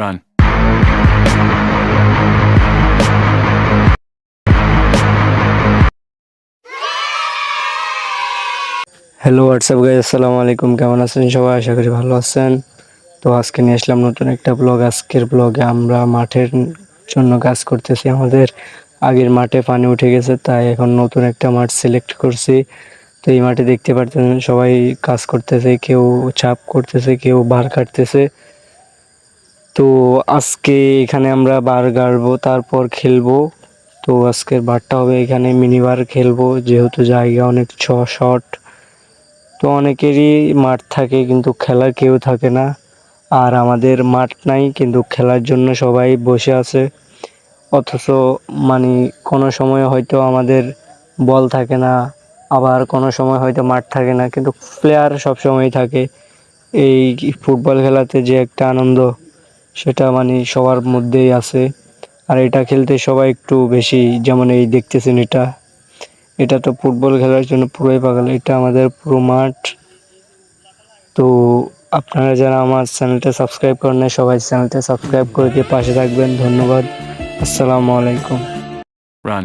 Run. Hello WhatsApp guys, আসসালামু আলাইকুম। কেমন আছেন সবাই? আশা করি ভালো আছেন। তো আজকে নিয়ে আসলাম নতুন একটা ব্লগ। আজকের ব্লগে আমরা মাঠের জন্য কাজ করতেছি। আমাদের আগের মাঠে পানি উঠে গেছে, তাই এখন নতুন একটা মাঠ সিলেক্ট করছি। তো এই মাঠে দেখতে পারতেছেন সবাই কাজ করতেছে, কেউ চাপ করতেছে, কেউ বার কাটতেছে। তো আজকে এখানে আমরা বার গাড়বো, তারপর খেলবো। তো আজকের বারটা হবে এখানে মিনি বার খেলবো, যেহেতু জায়গা অনেক শর্ট। তো অনেকেরই মাঠ থাকে কিন্তু খেলার কেউ থাকে না। আর আমাদের মাঠ নাই কিন্তু খেলার জন্য সবাই বসে আছে। অথচ মানে কোনো সময় হয়তো আমাদের বল থাকে না, আবার কোনো সময় হয়তো মাঠ থাকে না, কিন্তু প্লেয়ার সব সময় থাকে। এই ফুটবল খেলাতে যে একটা আনন্দ, সেটা মানে সবার মধ্যেই আছে। আর এটা খেলতে সবাই একটু বেশি, যেমন এই দেখতেছেন এটা, এটা তো ফুটবল খেলার জন্য পুরোই পাগল। এটা আমাদের পুরো মাঠ। তো আপনারা যারা আমার চ্যানেলটা সাবস্ক্রাইব করেন নাই, সবাই চ্যানেলটা সাবস্ক্রাইব করে দিয়ে পাশে থাকবেন। ধন্যবাদ। আসসালামু আলাইকুম। Run.